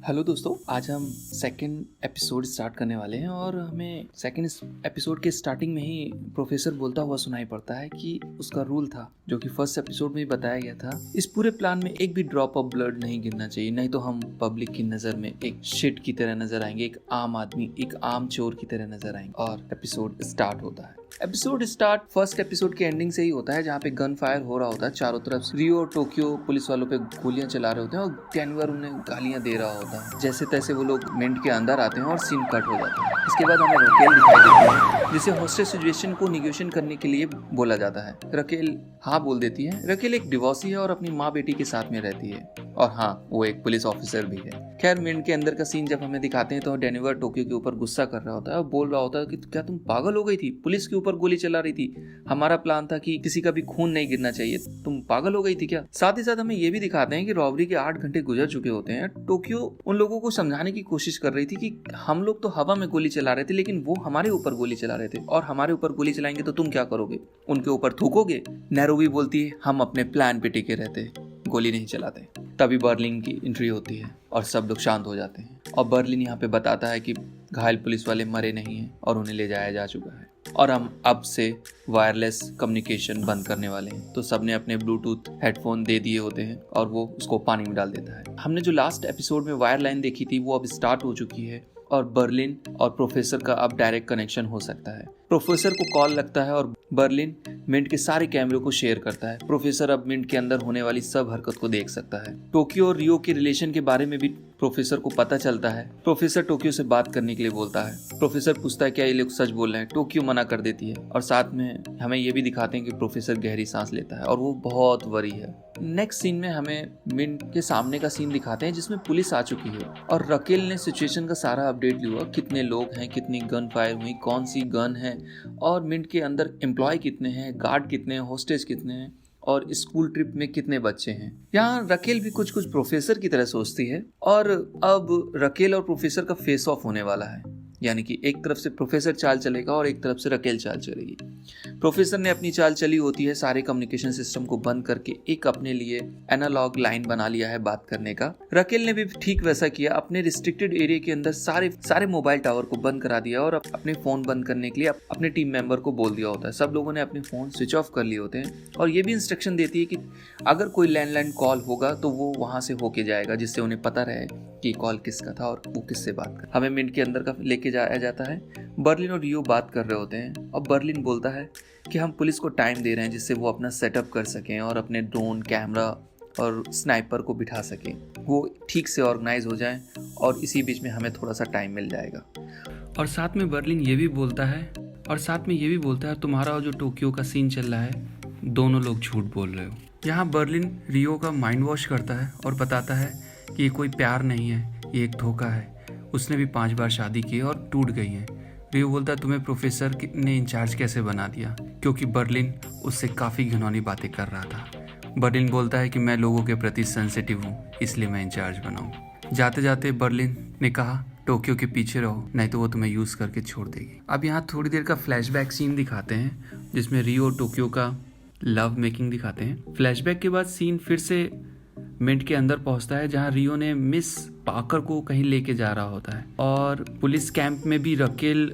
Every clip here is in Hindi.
हेलो दोस्तों, आज हम सेकंड एपिसोड स्टार्ट करने वाले हैं और हमें सेकंड एपिसोड के स्टार्टिंग में ही प्रोफेसर बोलता हुआ सुनाई पड़ता है कि उसका रूल था जो कि फर्स्ट एपिसोड में ही बताया गया था। इस पूरे प्लान में एक भी ड्रॉप ऑफ ब्लड नहीं गिरना चाहिए, नहीं तो हम पब्लिक की नजर में एक शिट की तरह नजर आएंगे, एक आम आदमी, एक आम चोर की तरह नजर आएंगे। और एपिसोड स्टार्ट होता है। एपिसोड स्टार्ट फर्स्ट एपिसोड के एंडिंग से ही होता है, जहाँ पे गन फायर हो रहा होता है चारों तरफ। रियो और टोक्यो पुलिस वालों पे गोलियां चला रहे होते हैं और डेनवर उन्हें गालियां दे रहा होता है। जैसे तैसे वो लोग मिंट के अंदर आते हैं और सीन कट हो जाता है। इसके बाद हमें रकेल दिखाई देती है, जिसे हॉस्टेज सिचुएशन को निगोशिएशन करने के लिए बोला जाता है। रकेल हाँ बोल देती है। रकेल एक डिवोर्सी है और अपनी माँ बेटी के साथ में रहती है, और हाँ वो एक पुलिस ऑफिसर भी है। खैर, मिंट के अंदर का सीन जब हमें दिखाते हैं तो डेनवर टोक्यो के ऊपर गुस्सा कर रहा होता है और बोल रहा होता है कि क्या तुम पागल हो गई थी, पुलिस के ऊपर गोली चला रही थी, हमारा प्लान था कि किसी का भी खून नहीं गिरना चाहिए, तुम पागल हो गई थी क्या। साथ ही साथ हमें ये भी दिखाते हैं कि रॉबरी के 8 घंटे गुजर चुके होते हैं। टोक्यो उन लोगों को समझाने की कोशिश कर रही थी कि हम लोग तो हवा में गोली चला रहे थे, लेकिन वो हमारे ऊपर गोली चला रहे थे, और हमारे ऊपर गोली चलाएंगे तो तुम क्या करोगे, उनके ऊपर थूकोगे। नैरोबी बोलती है हम अपने प्लान पे टिके रहते, गोली नहीं चलाते। तभी बर्लिन की एंट्री होती है और सब लोग शांत हो जाते हैं, और बर्लिन यहाँ पे बताता है कि घायल पुलिस वाले मरे नहीं हैं और उन्हें ले जाया जा चुका है, और हम अब से वायरलेस कम्युनिकेशन बंद करने वाले हैं। तो सबने अपने ब्लूटूथ हेडफोन दे दिए होते हैं और वो उसको पानी में डाल देता है। हमने जो लास्ट एपिसोड में वायर लाइन देखी थी वो अब स्टार्ट हो चुकी है, और बर्लिन और प्रोफेसर का अब डायरेक्ट कनेक्शन हो सकता है। प्रोफेसर को कॉल लगता है और बर्लिन मिंट के सारे कैमरे को शेयर करता है। प्रोफेसर अब मिंट के अंदर होने वाली सब हरकत को देख सकता है। टोक्यो और रियो के रिलेशन के बारे में भी प्रोफेसर को पता चलता है। प्रोफेसर टोक्यो से बात करने के लिए बोलता है। प्रोफेसर पूछता है क्या ये लोग सच बोल रहे हैं। टोक्यो मना कर देती है, और साथ में हमें ये भी दिखाते हैं कि प्रोफेसर गहरी सांस लेता है और वो बहुत वरी है। नेक्स्ट सीन में हमें मिंट के सामने का सीन दिखाते हैं जिसमें पुलिस आ चुकी है, और रकेल ने सिचुएशन का सारा अपडेट लिया, कितने लोग हैं, कितनी गन फायर हुई, कौन सी गन है, और मिंट के अंदर एम्प्लॉय कितने हैं, गार्ड कितने हैं, होस्टेज कितने हैं, और स्कूल ट्रिप में कितने बच्चे हैं। यहाँ रकेल भी कुछ कुछ प्रोफेसर की तरह सोचती है, और अब रकेल और प्रोफेसर का फेस ऑफ होने वाला है, यानी कि एक तरफ से प्रोफेसर चाल चलेगा और एक तरफ से रकेल चाल चलेगी। प्रोफेसर ने अपनी चाल चली होती है, सारे कम्युनिकेशन सिस्टम को बंद करके एक अपने लिए एनालॉग लाइन बना लिया है बात करने का। रकेल ने भी ठीक वैसा किया, अपने रिस्ट्रिक्टेड एरिया के अंदर सारे मोबाइल टावर को बंद करा दिया और अपने फोन बंद करने के लिए अपने टीम मेंबर को बोल दिया होता है। सब लोगों ने अपने फोन स्विच ऑफ कर लिए होते हैं, और ये भी इंस्ट्रक्शन देती है कि अगर कोई लैंडलाइन कॉल होगा तो वो वहां से होके जाएगा, जिससे उन्हें पता रहे कि कॉल किसका था और वो किससे बात कर। हमें मिंट के अंदर का लेके जाया जाता है। बर्लिन और रियो बात कर रहे होते हैं, और बर्लिन बोलता है कि हम पुलिस को टाइम दे रहे हैं जिससे वो अपना सेटअप कर सकें और अपने ड्रोन, कैमरा और स्नाइपर को बिठा सकें, वो ठीक से ऑर्गेनाइज हो जाएं, और इसी बीच में हमें थोड़ा सा टाइम मिल जाएगा। और साथ में बर्लिन ये भी बोलता है तुम्हारा जो टोक्यो का सीन चल रहा है, दोनों लोग झूठ बोल रहे हो। यहाँ बर्लिन रियो का माइंड वॉश करता है और बताता है कि ये कोई प्यार नहीं है, ये एक धोखा है, उसने भी 5 बार शादी की और टूट गई है। रियो बोलता है तुम्हें प्रोफेसर ने इंचार्ज कैसे बना दिया, क्योंकि बर्लिन उससे काफ़ी घिनौनी बातें कर रहा था। बर्लिन बोलता है कि मैं लोगों के प्रति सेंसिटिव हूँ, इसलिए मैं इंचार्ज बनाऊँ। जाते जाते बर्लिन ने कहा टोक्यो के पीछे रहो, नहीं तो वो तुम्हें यूज़ करके छोड़ देगी। अब यहाँ थोड़ी देर का फ्लैशबैक सीन दिखाते हैं जिसमें रियो और टोक्यो का लव मेकिंग दिखाते हैं। फ्लैशबैक के बाद सीन फिर से मिंट के अंदर पहुंचता है, जहां रियो ने मिस पाकर को कहीं लेके जा रहा होता है, और पुलिस कैंप में भी रकेल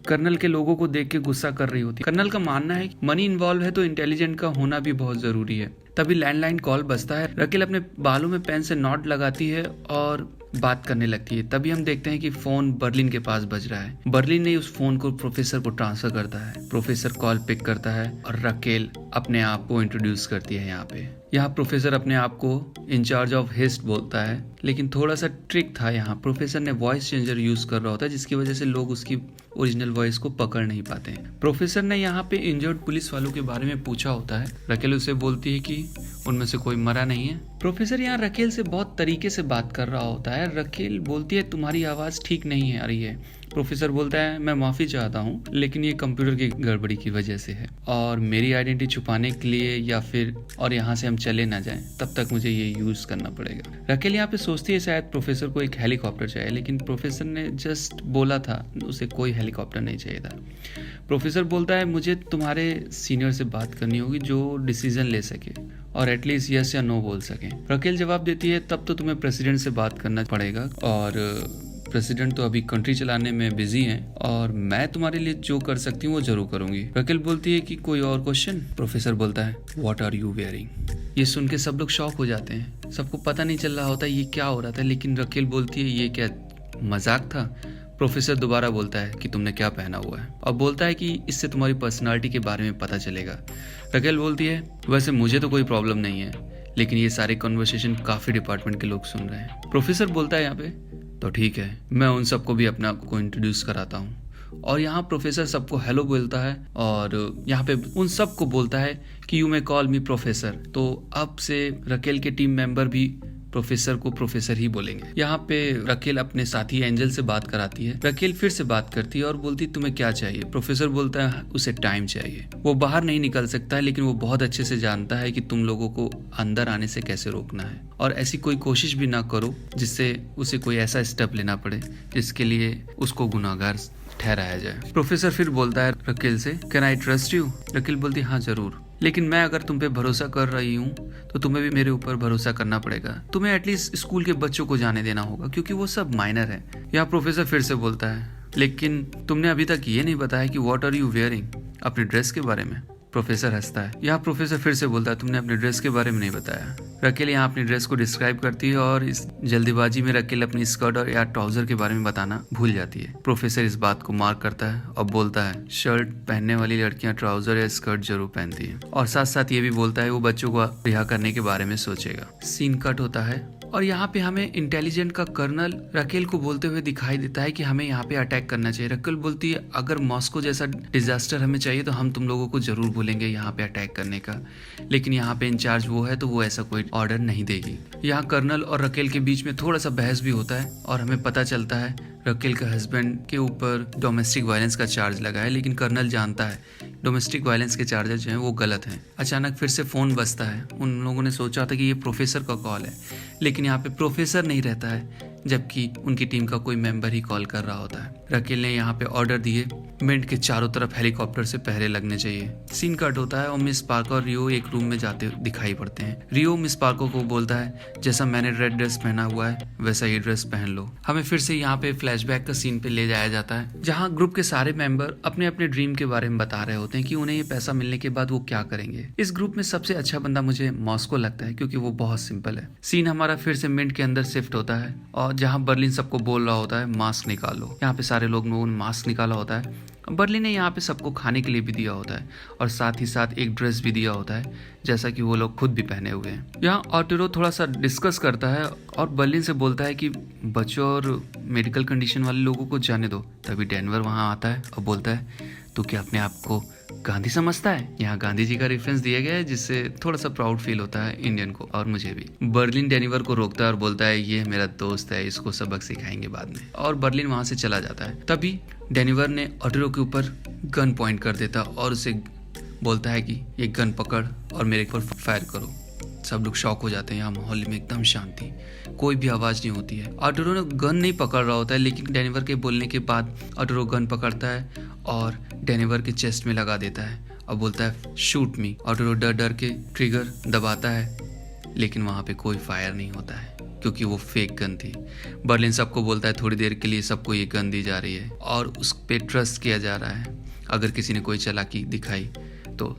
कर्नल के लोगों को देख के गुस्सा कर रही होती है। कर्नल का मानना है कि मनी इन्वॉल्व है तो इंटेलिजेंट का होना भी बहुत जरूरी है। तभी लैंडलाइन कॉल बजता है। रकेल अपने बालों में पेन से नॉट लगाती है और बात करने लगती है। तभी हम देखते हैं कि फोन बर्लिन के पास बज रहा है। बर्लिन ने उस फोन को प्रोफेसर को ट्रांसफर करता है। प्रोफेसर कॉल पिक करता है और रकेल अपने आप को इंट्रोड्यूस करती है। यहाँ प्रोफेसर अपने आप को इंचार्ज ऑफ हिस्ट बोलता है, लेकिन थोड़ा सा ट्रिक था। यहाँ प्रोफेसर ने वॉइस चेंजर यूज कर रहा होता है, जिसकी वजह से लोग उसकी ओरिजिनल वॉइस को पकड़ नहीं पाते हैं। प्रोफेसर ने यहाँ पे इंजर्ड पुलिस वालों के बारे में पूछा होता है। रकेल उसे बोलती है कि उनमें से कोई मरा नहीं है। प्रोफेसर यहाँ रकेल से बहुत तरीके से बात कर रहा होता है। रकेल बोलती है तुम्हारी आवाज़ ठीक नहीं है आ रही है, प्रोफेसर बोलता है मैं माफ़ी चाहता हूँ, लेकिन ये कंप्यूटर की गड़बड़ी की वजह से है और मेरी आइडेंटिटी छुपाने के लिए या फिर और यहाँ से हम चले ना जाएं तब तक मुझे ये यूज़ करना पड़ेगा। रकेल यहाँ पे सोचती है शायद प्रोफेसर को एक हेलीकॉप्टर चाहिए, लेकिन प्रोफेसर ने जस्ट बोला था उसे कोई हेलीकॉप्टर नहीं चाहिए था। प्रोफेसर बोलता है मुझे तुम्हारे सीनियर से बात करनी होगी जो डिसीजन ले सके और एटलीस्ट यस या नो बोल सके। रकेल जवाब देती है तब तो तुम्हें प्रेसिडेंट से बात करना पड़ेगा और प्रेसिडेंट तो अभी कंट्री चलाने में बिजी हैं और मैं तुम्हारे लिए जो कर सकती हूँ वो जरूर करूंगी। रकेल बोलती है कि कोई और क्वेश्चन। प्रोफेसर बोलता है व्हाट आर यू वेयरिंग। ये सुन के सब लोग शॉक हो जाते हैं, सबको पता नहीं चल रहा होता ये क्या हो रहा था, लेकिन रकेल बोलती है ये क्या मजाक था। प्रोफेसर दोबारा बोलता है कि तुमने क्या पहना हुआ है और बोलता है कि इससे तुम्हारी पर्सनालिटी के बारे में पता चलेगा। रकेल बोलती है वैसे मुझे तो कोई प्रॉब्लम नहीं है, लेकिन ये सारे कन्वर्सेशन काफ़ी डिपार्टमेंट के लोग सुन रहे हैं। प्रोफेसर बोलता है यहाँ पे तो ठीक है, मैं उन सबको भी अपने आप को इंट्रोड्यूस कराता हूँ। और यहाँ प्रोफेसर सबको हेलो बोलता है और यहाँ पे उन सबको बोलता है कि you may call me professor. तो अब से रकेल के टीम मेंबर भी प्रोफेसर को प्रोफेसर ही बोलेंगे। यहाँ पे रकेल अपने साथी एंजल से बात कराती है। रकेल फिर से बात करती है और बोलती तुम्हें क्या चाहिए। प्रोफेसर बोलता है उसे टाइम चाहिए, वो बाहर नहीं निकल सकता है, लेकिन वो बहुत अच्छे से जानता है कि तुम लोगों को अंदर आने से कैसे रोकना है और ऐसी कोई कोशिश भी ना करो जिससे उसे कोई ऐसा स्टेप लेना पड़े जिसके लिए उसको गुनाहगार ठहराया जाए। प्रोफेसर फिर बोलता है रकेल से can I trust you. Raquel बोलती हाँ जरूर, लेकिन मैं अगर तुम पे भरोसा कर रही हूँ तो तुम्हें भी मेरे ऊपर भरोसा करना पड़ेगा। तुम्हें एटलीस्ट स्कूल के बच्चों को जाने देना होगा क्योंकि वो सब माइनर है। यहाँ प्रोफेसर फिर से बोलता है लेकिन तुमने अभी तक ये नहीं बताया कि व्हाट आर यू वेयरिंग, अपनी ड्रेस के बारे में। प्रोफेसर हंसता है। यहाँ प्रोफेसर फिर से बोलता है तुमने अपने ड्रेस के बारे में नहीं बताया। रकेल यहाँ अपनी ड्रेस को डिस्क्राइब करती है और इस जल्दीबाजी में रकेल अपनी स्कर्ट और या ट्राउजर के बारे में बताना भूल जाती है। प्रोफेसर इस बात को मार्क करता है और बोलता है शर्ट पहनने वाली लड़कियां ट्राउजर या स्कर्ट जरूर पहनती है और साथ साथ ये भी बोलता है वो बच्चों को रिहा करने के बारे में सोचेगा। सीन कट होता है और यहाँ पे हमें इंटेलिजेंट का कर्नल रकेल को बोलते हुए दिखाई देता है कि हमें यहाँ पे अटैक करना चाहिए। रकेल बोलती है अगर मॉस्को जैसा डिजास्टर हमें चाहिए तो हम तुम लोगों को जरूर बोलेंगे यहाँ पे अटैक करने का, लेकिन यहाँ पे इंचार्ज वो है तो वो ऐसा कोई ऑर्डर नहीं देगी। यहाँ कर्नल और रकेल के बीच में थोड़ा सा बहस भी होता है और हमें पता चलता है रकेल के हस्बैंड के ऊपर डोमेस्टिक वायलेंस का चार्ज लगा है, लेकिन कर्नल जानता है डोमेस्टिक वायलेंस के चार्जेस जो हैं वो गलत हैं। अचानक फिर से फ़ोन बजता है। उन लोगों ने सोचा था कि ये प्रोफेसर का कॉल है, लेकिन यहाँ पे प्रोफेसर नहीं रहता है, जबकि उनकी टीम का कोई मेंबर ही कॉल कर रहा होता है। रकेल ने यहाँ पे ऑर्डर दिए मिंट के चारों तरफ हेलीकॉप्टर से पहरे लगने चाहिए। सीन कट होता है और मिस पार्कर और रियो एक रूम में जाते दिखाई पड़ते हैं। रियो मिस पार्कर को बोलता है जैसा मैंने रेड ड्रेस पहना हुआ है वैसा ये ड्रेस पहन लो। हमें फिर से यहाँ पे फ्लैशबैक का सीन पे ले जाया जाता है जहाँ ग्रुप के सारे मेंबर अपने अपने ड्रीम के बारे में बता रहे होते हैं कि उन्हें ये पैसा मिलने के बाद वो क्या करेंगे। इस ग्रुप में सबसे अच्छा बंदा मुझे मॉस्को लगता है क्योंकि वो बहुत सिंपल है। सीन हमारा फिर से मिंट के अंदर शिफ्ट होता है और जहाँ बर्लिन सबको बोल रहा होता है मास्क निकालो। यहाँ पे सारे लोगों ने मास्क निकाला होता है। बर्लिन ने यहाँ पे सबको खाने के लिए भी दिया होता है और साथ ही साथ एक ड्रेस भी दिया होता है जैसा कि वो लोग खुद भी पहने हुए हैं। यहाँ ऑर्टेरो थोड़ा सा डिस्कस करता है और बर्लिन से बोलता है कि बच्चों और मेडिकल कंडीशन वाले लोगों को जाने दो। तभी डेनवर वहाँ आता है और बोलता है तो क्या अपने आप को गांधी समझता है। यहाँ गांधी जी का रेफरेंस दिया गया है जिससे थोड़ा सा प्राउड फील होता है इंडियन को और मुझे भी। बर्लिन डेनिवर को रोकता है और बोलता है ये मेरा दोस्त है, इसको सबक सिखाएंगे बाद में, और बर्लिन वहां से चला जाता है। तभी डेनिवर ने ऑटेरो के ऊपर गन पॉइंट कर देता और उसे बोलता है कि ये गन पकड़ और मेरे ऊपर फायर करो। सब लोग शॉक हो जाते हैं। यहाँ माहौल में एकदम शांति, कोई भी आवाज नहीं होती है। ऑटेरो ने गन नहीं पकड़ रहा होता है, लेकिन डेनिवर के बोलने के बाद ऑटेरो गन पकड़ता है और डेनिवर के चेस्ट में लगा देता है और बोलता है शूट मी। ऑटेरो डर डर के ट्रिगर दबाता है, लेकिन वहाँ पे कोई फायर नहीं होता है क्योंकि वो फेक गन थी। बर्लिन सबको बोलता है थोड़ी देर के लिए सबको ये गन दी जा रही है और उस पे ट्रस्ट किया जा रहा है। अगर किसी ने कोई चालाकी दिखाई तो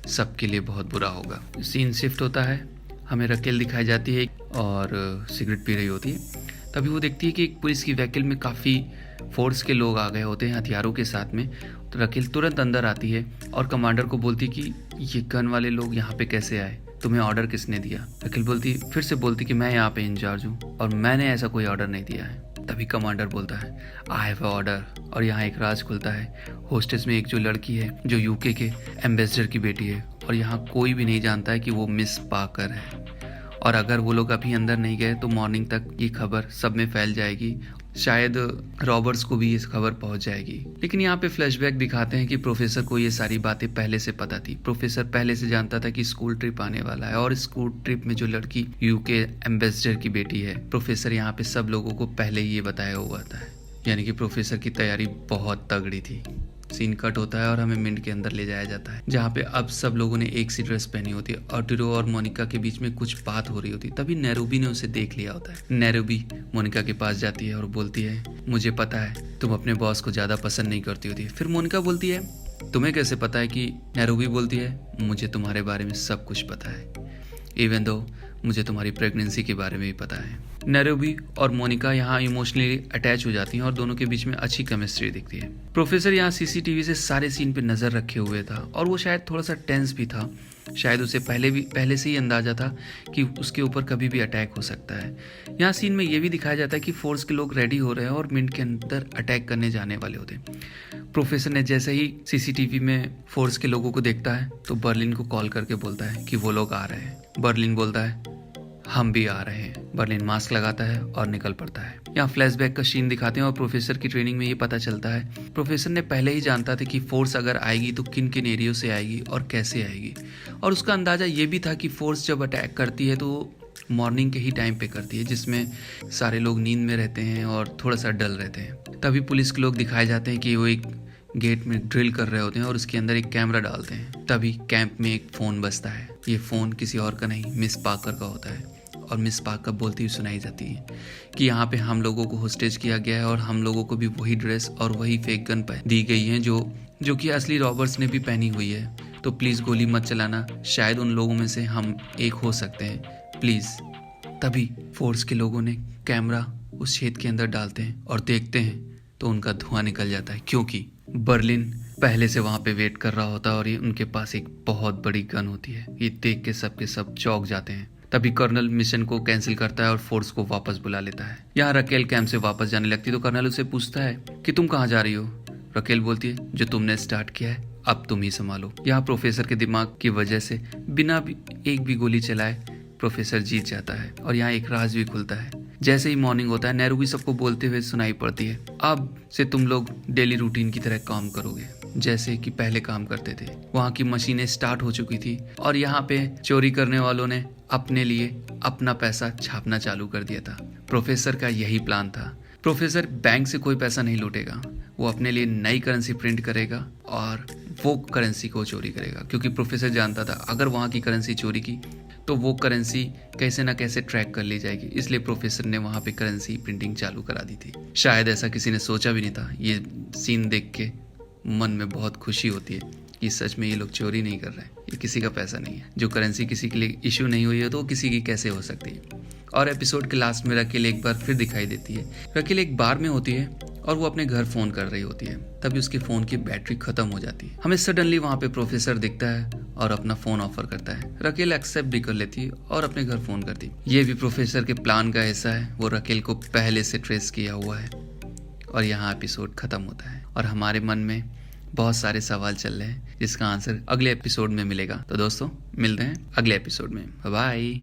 सबके लिए बहुत बुरा होगा। सीन शिफ्ट होता है, हमें रकेल दिखाई जाती है और सिगरेट पी रही होती है। तभी वो देखती है कि एक पुलिस की व्हीकल में काफ़ी फोर्स के लोग आ गए होते हैं हथियारों के साथ में। तो रकेल तुरंत अंदर आती है और कमांडर को बोलती कि ये गन वाले लोग यहाँ पे कैसे आए, तुम्हें ऑर्डर किसने दिया। रकेल फिर से बोलती कि मैं यहाँ पे इंचार्ज हूँ और मैंने ऐसा कोई ऑर्डर नहीं दिया है। तभी कमांडर बोलता है आई हैव अ ऑर्डर, और यहाँ एक राज खुलता है। होस्टेस में एक जो लड़की है जो यूके के एम्बेसडर की बेटी है और यहाँ कोई भी नहीं जानता है कि वो मिस पाकर है, और अगर वो लोग अभी अंदर नहीं गए तो मॉर्निंग तक ये खबर सब में फैल जाएगी शायद रॉबर्ट्स को भी ये खबर पहुंच जाएगी। लेकिन यहाँ पे फ्लैशबैक दिखाते हैं कि प्रोफेसर को ये सारी बातें पहले से पता थी। प्रोफेसर पहले से जानता था कि स्कूल ट्रिप आने वाला है और स्कूल ट्रिप में जो लड़की यूके एम्बेसडर की बेटी है, प्रोफेसर यहाँ पे सब लोगों को पहले ही ये बताया हुआ था। यानी कि प्रोफेसर की तैयारी बहुत तगड़ी थी। सीन कट होता है और हमें मिंट के अंदर ले जाया जाता है, जहाँ पे अब सब लोगों ने एक सी ड्रेस पहनी होती है। आर्टुरो और मोनिका के बीच में कुछ बात हो रही होती है, तभी नैरोबी ने उसे देख लिया होता है। नैरोबी मोनिका के पास जाती है और बोलती है, मुझे पता है तुम अपने बॉस को ज़्यादा पसंद नहीं करती होती। फिर मोनिका बोलती है, तुम्हें कैसे पता है? कि नैरोबी बोलती है, मुझे तुम्हारे बारे में सब कुछ पता है, इवन दो मुझे तुम्हारी प्रेगनेंसी के बारे में भी पता है। नैरोबी और मोनिका यहाँ इमोशनली अटैच हो जाती हैं और दोनों के बीच में अच्छी केमिस्ट्री दिखती है। प्रोफेसर यहाँ सीसीटीवी से सारे सीन पे नज़र रखे हुए था और वो शायद थोड़ा सा टेंस भी था। शायद उसे पहले से ही अंदाजा था कि उसके ऊपर कभी भी अटैक हो सकता है। यहाँ सीन में ये भी दिखाया जाता है कि फोर्स के लोग रेडी हो रहे हैं और मिनट के अंदर अटैक करने जाने वाले होते हैं। प्रोफेसर ने जैसे ही सीसीटीवी में फोर्स के लोगों को देखता है तो बर्लिन को कॉल करके बोलता है कि वो लोग आ रहे हैं। बर्लिन बोलता है, हम भी आ रहे हैं। बर्लिन मास्क लगाता है और निकल पड़ता है। यहाँ फ्लैशबैक का सीन दिखाते हैं और प्रोफेसर की ट्रेनिंग में ये पता चलता है, प्रोफेसर ने पहले ही जानता था कि फोर्स अगर आएगी तो किन किन एरियो से आएगी और कैसे आएगी। और उसका अंदाजा ये भी था कि फोर्स जब अटैक करती है तो मॉर्निंग के ही टाइम पे करती है, जिसमें सारे लोग नींद में रहते हैं और थोड़ा सा डल रहते हैं। तभी पुलिस के लोग दिखाए जाते हैं कि वो एक गेट में ड्रिल कर रहे होते हैं और उसके अंदर एक कैमरा डालते हैं। तभी कैंप में एक फ़ोन बजता है। ये फ़ोन किसी और का नहीं, मिस पार्कर का होता है और मिस पार्कर बोलती हुई सुनाई जाती है कि यहाँ पे हम लोगों को होस्टेज किया गया है और हम लोगों को भी वही ड्रेस और वही फेक गन दी गई है जो कि असली रॉबर्ट्स ने भी पहनी हुई है। तो प्लीज़ गोली मत चलाना, शायद उन लोगों में से हम एक हो सकते हैं, प्लीज़। तभी फोर्स के लोगों ने कैमरा उस छेद के अंदर डालते हैं और देखते हैं तो उनका धुआं निकल जाता है, क्योंकि बर्लिन पहले से वहाँ पे वेट कर रहा होता है और ये उनके पास एक बहुत बड़ी गन होती है। ये देख के सब चौंक जाते हैं। तभी कर्नल मिशन को कैंसिल करता है और फोर्स को वापस बुला लेता है। यहाँ रकेल कैंप से वापस जाने लगती है तो कर्नल उसे पूछता है कि तुम कहाँ जा रही हो? रकेल बोलती है, जो तुमने स्टार्ट किया है अब तुम ही संभालो। यहाँ प्रोफेसर के दिमाग की वजह से बिना एक भी गोली चलाए प्रोफेसर जीत जाता है और यहाँ एक राज भी खुलता है। जैसे ही मॉर्निंग होता है, नैरोबी सबको बोलते हुए सुनाई पड़ती है, अब से तुम लोग डेली रूटीन की तरह काम करोगे जैसे कि पहले काम करते थे। वहाँ की मशीनें स्टार्ट हो चुकी थी और यहाँ पे चोरी करने वालों ने अपने लिए अपना पैसा छापना चालू कर दिया था। प्रोफेसर का यही प्लान था। प्रोफेसर बैंक से कोई पैसा नहीं लूटेगा, वो अपने लिए नई करेंसी प्रिंट करेगा और वो करेंसी को चोरी करेगा, क्योंकि प्रोफेसर जानता था अगर वहाँ की करेंसी चोरी की तो वो करेंसी कैसे ना कैसे ट्रैक कर ली जाएगी। इसलिए प्रोफेसर ने वहाँ पे करेंसी प्रिंटिंग चालू करा दी थी। शायद ऐसा किसी ने सोचा भी नहीं था। ये सीन देख के मन में बहुत खुशी होती है कि सच में ये लोग चोरी नहीं कर रहे हैं, ये किसी का पैसा नहीं है। जो करेंसी किसी के लिए इशू नहीं हुई है तो किसी की कैसे हो सकती है। और एपिसोड के लास्ट में रकेल एक बार फिर दिखाई देती है। रकेल एक बार में होती है और वो अपने घर फ़ोन कर रही होती है। तभी उसके फ़ोन की बैटरी ख़त्म हो जाती है। हमें सडनली वहाँ पे प्रोफेसर दिखता है और अपना फ़ोन ऑफर करता है। रकेल एक्सेप्ट भी कर लेती है और अपने घर फ़ोन करती। ये भी प्रोफेसर के प्लान का हिस्सा है। वो रकेल को पहले से ट्रेस किया हुआ है। और यहाँ एपिसोड ख़त्म होता है और हमारे मन में बहुत सारे सवाल चल रहे हैं जिसका आंसर अगले एपिसोड में मिलेगा। तो दोस्तों मिलते हैं अगले एपिसोड में। बाय।